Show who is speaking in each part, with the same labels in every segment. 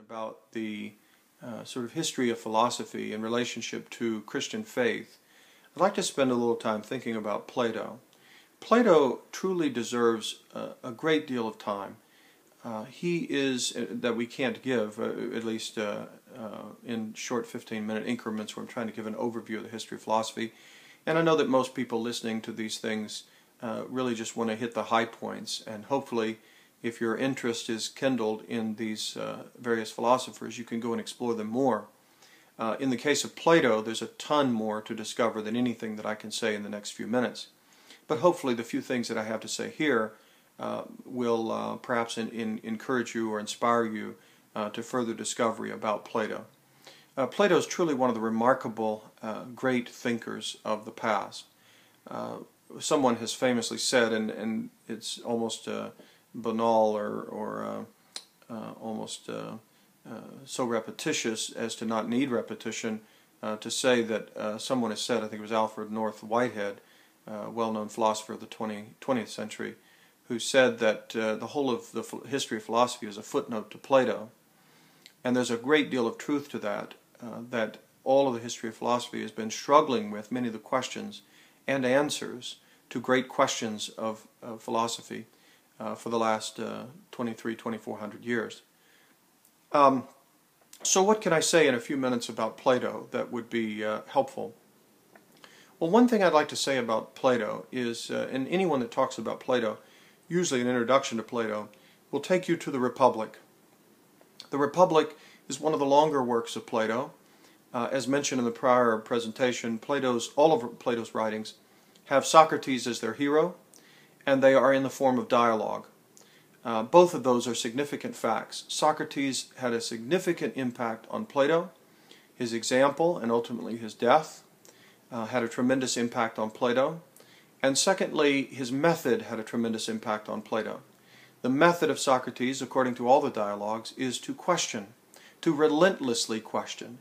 Speaker 1: About the sort of history of philosophy in relationship to Christian faith, I'd like to spend a little time thinking about Plato. Plato truly deserves a great deal of time. He is, that we can't give, at least in short 15-minute increments where I'm trying to give an overview of the history of philosophy. And I know that most people listening to these things really just want to hit the high points, and hopefully if your interest is kindled in these various philosophers, you can go and explore them more. In the case of Plato, there's a ton more to discover than anything that I can say in the next few minutes. But hopefully the few things that I have to say here will perhaps encourage you or inspire you to further discovery about Plato. Plato is truly one of the remarkable great thinkers of the past. Someone has famously said, and it's almost banal or almost so repetitious as to not need repetition, to say that someone has said, I think it was Alfred North Whitehead, well-known philosopher of the 20th century, who said that the whole of the history of philosophy is a footnote to Plato. And there's a great deal of truth to that, that all of the history of philosophy has been struggling with many of the questions and answers to great questions of philosophy for the last 2,400 years. So what can I say in a few minutes about Plato that would be helpful? Well, one thing I'd like to say about Plato is, and anyone that talks about Plato, usually an introduction to Plato, will take you to the Republic. The Republic is one of the longer works of Plato. As mentioned in the prior presentation, all of Plato's writings have Socrates as their hero, and they are in the form of dialogue. Both of those are significant facts. Socrates had a significant impact on Plato. His example, and ultimately his death, had a tremendous impact on Plato. And secondly, his method had a tremendous impact on Plato. The method of Socrates, according to all the dialogues, is to question, to relentlessly question,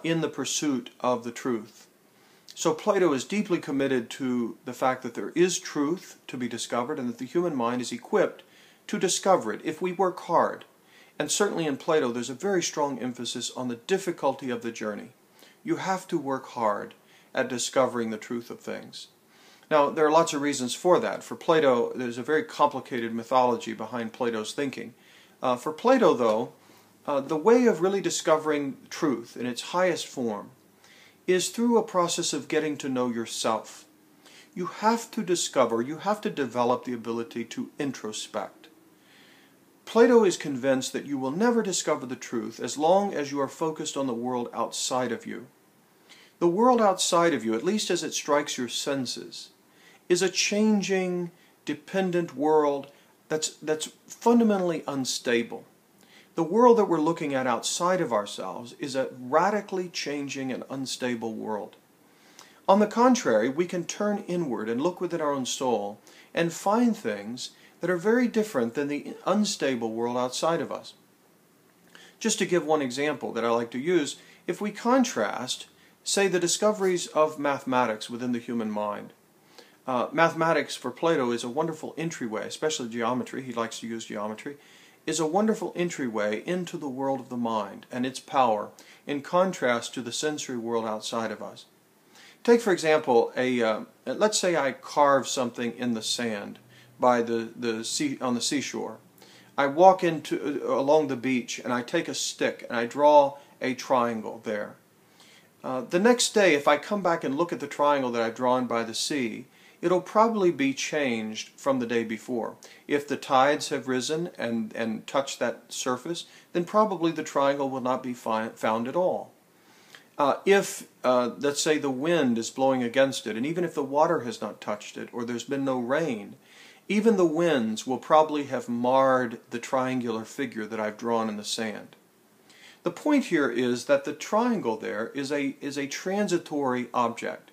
Speaker 1: in the pursuit of the truth. So Plato is deeply committed to the fact that there is truth to be discovered and that the human mind is equipped to discover it if we work hard. And certainly in Plato there's a very strong emphasis on the difficulty of the journey. You have to work hard at discovering the truth of things. Now, there are lots of reasons for that. For Plato, there's a very complicated mythology behind Plato's thinking. For Plato, though, the way of really discovering truth in its highest form is through a process of getting to know yourself. You have to discover, you have to develop the ability to introspect. Plato is convinced that you will never discover the truth as long as you are focused on the world outside of you. The world outside of you, at least as it strikes your senses, is a changing, dependent world that's fundamentally unstable. The world that we're looking at outside of ourselves is a radically changing and unstable world. On the contrary, we can turn inward and look within our own soul and find things that are very different than the unstable world outside of us. Just to give one example that I like to use, if we contrast, say, the discoveries of mathematics within the human mind. Mathematics for Plato is a wonderful entryway, especially geometry, he likes to use geometry, is a wonderful entryway into the world of the mind and its power in contrast to the sensory world outside of us. Take, for example, let's say I carve something in the sand by on the seashore. I walk along the beach and I take a stick and I draw a triangle there. The next day, if I come back and look at the triangle that I've drawn by the sea, it'll probably be changed from the day before. If the tides have risen and touched that surface, then probably the triangle will not be found at all. If, let's say, the wind is blowing against it, and even if the water has not touched it, or there's been no rain, even the winds will probably have marred the triangular figure that I've drawn in the sand. The point here is that the triangle there is a transitory object.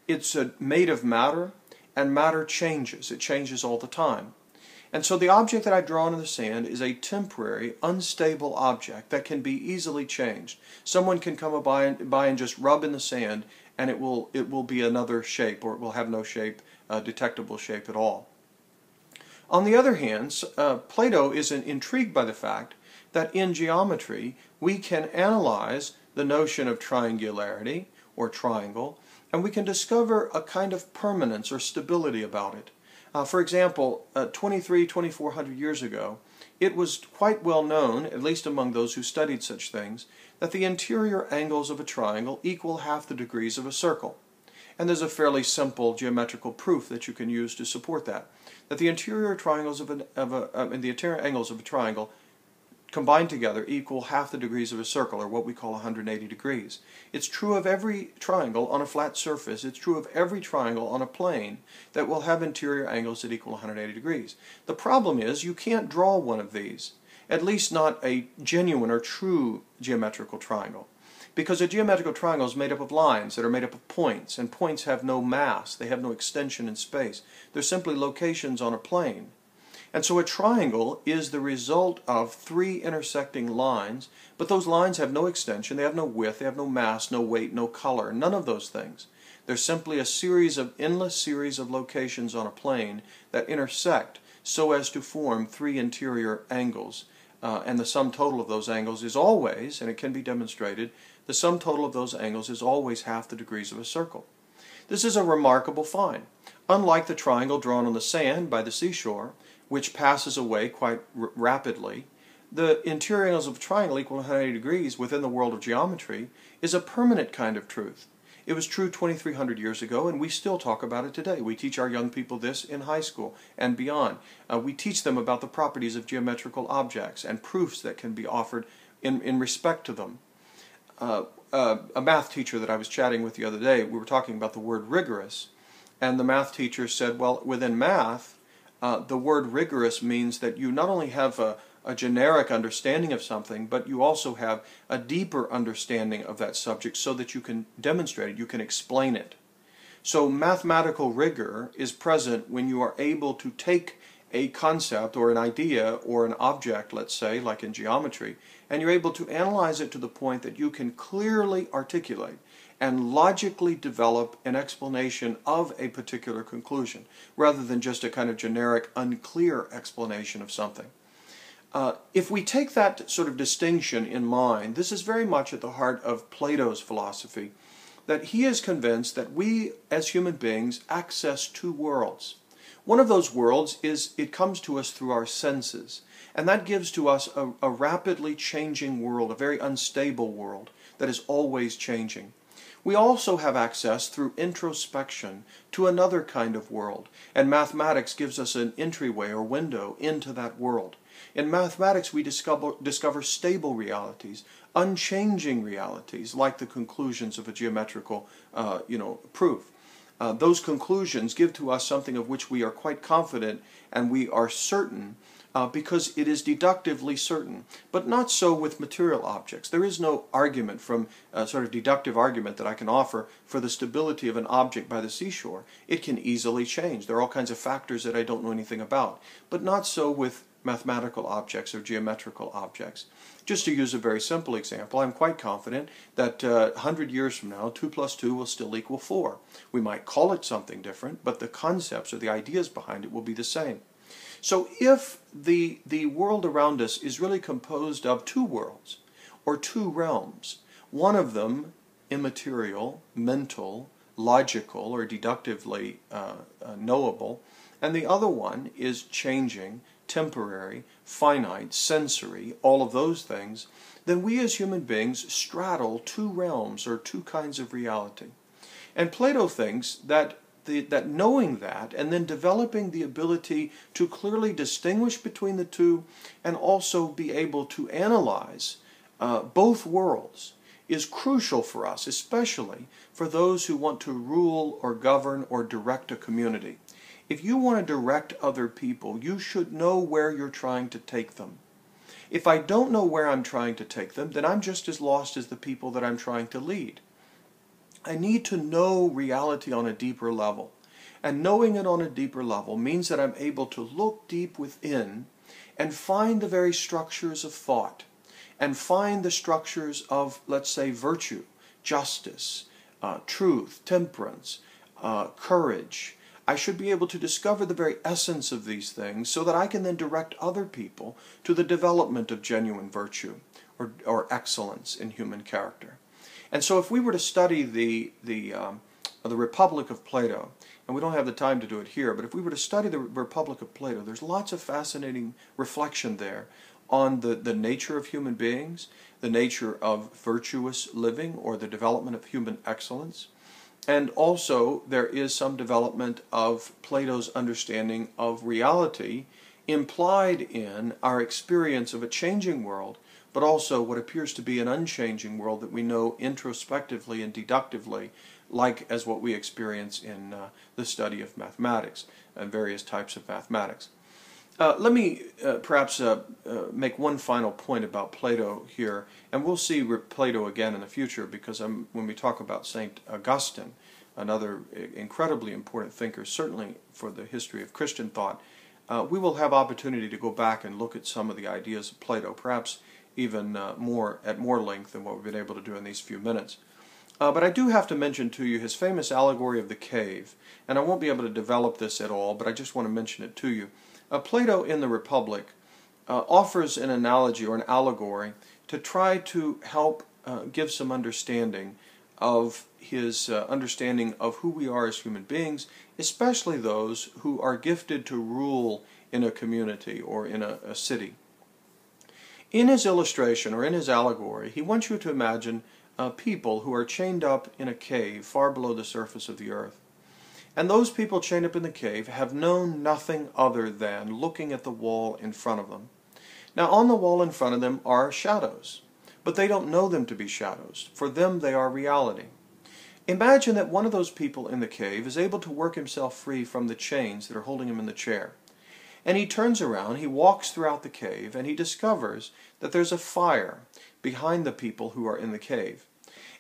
Speaker 1: It's made of matter, and matter changes. It changes all the time. And so the object that I've drawn in the sand is a temporary, unstable object that can be easily changed. Someone can come by and just rub in the sand, and it will be another shape, or it will have no shape, detectable shape at all. On the other hand, Plato is intrigued by the fact that in geometry we can analyze the notion of triangularity or triangle, and we can discover a kind of permanence or stability about it. For example, 2,400 years ago, it was quite well known, at least among those who studied such things, that the interior angles of a triangle equal half the degrees of a circle. And there's a fairly simple geometrical proof that you can use to support that. That the interior triangles the interior angles of a triangle combined together equal half the degrees of a circle, or what we call 180 degrees. It's true of every triangle on a flat surface. It's true of every triangle on a plane that will have interior angles that equal 180 degrees. The problem is you can't draw one of these, at least not a genuine or true geometrical triangle. Because a geometrical triangle is made up of lines that are made up of points, and points have no mass, they have no extension in space. They're simply locations on a plane. And so a triangle is the result of three intersecting lines, but those lines have no extension, they have no width, they have no mass, no weight, no color, none of those things. They're simply an endless series of locations on a plane that intersect so as to form three interior angles. And the sum total of those angles is always, and it can be demonstrated, the sum total of those angles is always half the degrees of a circle. This is a remarkable find. Unlike the triangle drawn on the sand by the seashore, which passes away quite rapidly, the interior angles of a triangle equal 180 degrees within the world of geometry is a permanent kind of truth. It was true 2,300 years ago, and we still talk about it today. We teach our young people this in high school and beyond. We teach them about the properties of geometrical objects and proofs that can be offered in respect to them. A math teacher that I was chatting with the other day, we were talking about the word rigorous, and the math teacher said, well, within math, the word rigorous means that you not only have a generic understanding of something, but you also have a deeper understanding of that subject so that you can demonstrate it, you can explain it. So mathematical rigor is present when you are able to take a concept or an idea or an object, let's say, like in geometry, and you're able to analyze it to the point that you can clearly articulate and logically develop an explanation of a particular conclusion, rather than just a kind of generic, unclear explanation of something. If we take that sort of distinction in mind, this is very much at the heart of Plato's philosophy, that he is convinced that we as human beings access two worlds. One of those worlds is, it comes to us through our senses, and that gives to us a rapidly changing world, a very unstable world that is always changing. We also have access through introspection to another kind of world, and mathematics gives us an entryway or window into that world. In mathematics we discover stable realities, unchanging realities, like the conclusions of a geometrical proof. Those conclusions give to us something of which we are quite confident and we are certain, because it is deductively certain. But not so with material objects. There is no argument from sort of deductive argument that I can offer for the stability of an object by the seashore. It can easily change. There are all kinds of factors that I don't know anything about. But not so with mathematical objects or geometrical objects. Just to use a very simple example, I'm quite confident that 100 years from now, 2 plus 2 will still equal 4. We might call it something different, but the concepts or the ideas behind it will be the same. So if the world around us is really composed of two worlds, or two realms, one of them immaterial, mental, logical, or deductively knowable, and the other one is changing, temporary, finite, sensory, all of those things, then we as human beings straddle two realms or two kinds of reality. And Plato thinks that knowing that and then developing the ability to clearly distinguish between the two and also be able to analyze both worlds is crucial for us, especially for those who want to rule or govern or direct a community. If you want to direct other people, you should know where you're trying to take them. If I don't know where I'm trying to take them, then I'm just as lost as the people that I'm trying to lead. I need to know reality on a deeper level. And knowing it on a deeper level means that I'm able to look deep within and find the very structures of thought, and find the structures of, let's say, virtue, justice, truth, temperance, courage, I should be able to discover the very essence of these things so that I can then direct other people to the development of genuine virtue or excellence in human character. And so if we were to study the Republic of Plato, and we don't have the time to do it here, but if we were to study the Republic of Plato, there's lots of fascinating reflection there on the nature of human beings, the nature of virtuous living or the development of human excellence. And also there is some development of Plato's understanding of reality implied in our experience of a changing world, but also what appears to be an unchanging world that we know introspectively and deductively, like as what we experience in the study of mathematics and various types of mathematics. Let me perhaps make one final point about Plato here, and we'll see Plato again in the future because when we talk about St. Augustine, another incredibly important thinker, certainly for the history of Christian thought, we will have opportunity to go back and look at some of the ideas of Plato, perhaps even at more length than what we've been able to do in these few minutes. But I do have to mention to you his famous allegory of the cave, and I won't be able to develop this at all, but I just want to mention it to you. Plato in the Republic offers an analogy or an allegory to try to help give some understanding of his understanding of who we are as human beings, especially those who are gifted to rule in a community or in a city. In his illustration or in his allegory, he wants you to imagine people who are chained up in a cave far below the surface of the earth. And those people chained up in the cave have known nothing other than looking at the wall in front of them. Now on the wall in front of them are shadows, but they don't know them to be shadows. For them they are reality. Imagine that one of those people in the cave is able to work himself free from the chains that are holding him in the chair. And he turns around, he walks throughout the cave, and he discovers that there's a fire behind the people who are in the cave.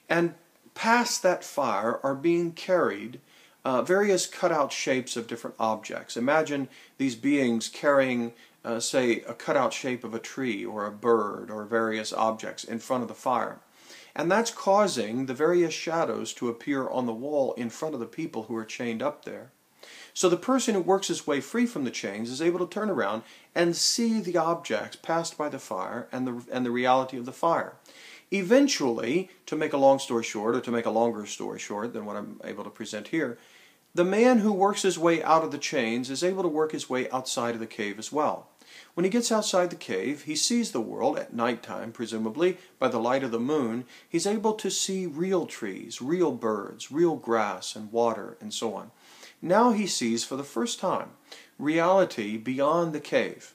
Speaker 1: And past that fire are being carried various cutout shapes of different objects. Imagine these beings carrying, say, a cutout shape of a tree or a bird or various objects in front of the fire. And that's causing the various shadows to appear on the wall in front of the people who are chained up there. So the person who works his way free from the chains is able to turn around and see the objects passed by the fire and the reality of the fire. Eventually, to make a long story short, or to make a longer story short than what I'm able to present here, the man who works his way out of the chains is able to work his way outside of the cave as well. When he gets outside the cave, he sees the world at nighttime, presumably, by the light of the moon. He's able to see real trees, real birds, real grass and water, and so on. Now he sees for the first time reality beyond the cave.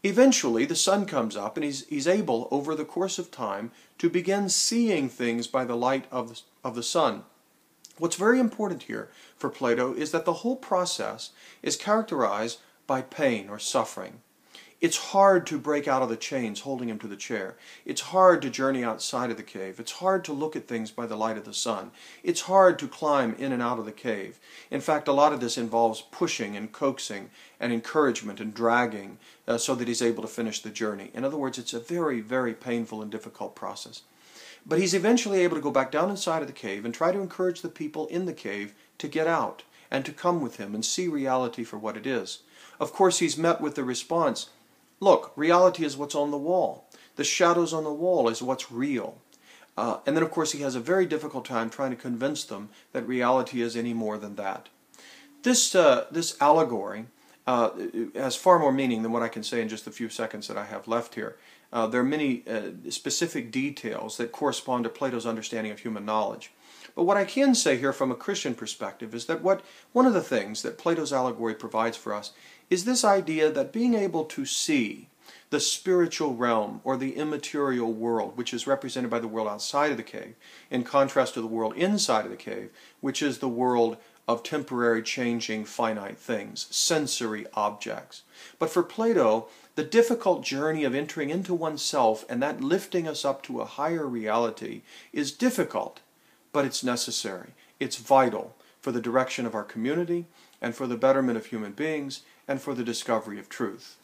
Speaker 1: Eventually the sun comes up and he's able, over the course of time, to begin seeing things by the light of the sun. What's very important here for Plato is that the whole process is characterized by pain or suffering. It's hard to break out of the chains holding him to the chair. It's hard to journey outside of the cave. It's hard to look at things by the light of the sun. It's hard to climb in and out of the cave. In fact, a lot of this involves pushing and coaxing and encouragement and dragging so that he's able to finish the journey. In other words, it's a very, very painful and difficult process. But he's eventually able to go back down inside of the cave and try to encourage the people in the cave to get out and to come with him and see reality for what it is. Of course, he's met with the response, look, reality is what's on the wall. The shadows on the wall is what's real. And then, of course, he has a very difficult time trying to convince them that reality is any more than that. This allegory has far more meaning than what I can say in just the few seconds that I have left here. There are many specific details that correspond to Plato's understanding of human knowledge. But what I can say here from a Christian perspective is that one of the things that Plato's allegory provides for us is this idea that being able to see the spiritual realm or the immaterial world, which is represented by the world outside of the cave, in contrast to the world inside of the cave, which is the world of temporary changing finite things, sensory objects. But for Plato, the difficult journey of entering into oneself and that lifting us up to a higher reality is difficult, but it's necessary. It's vital for the direction of our community and for the betterment of human beings and for the discovery of truth.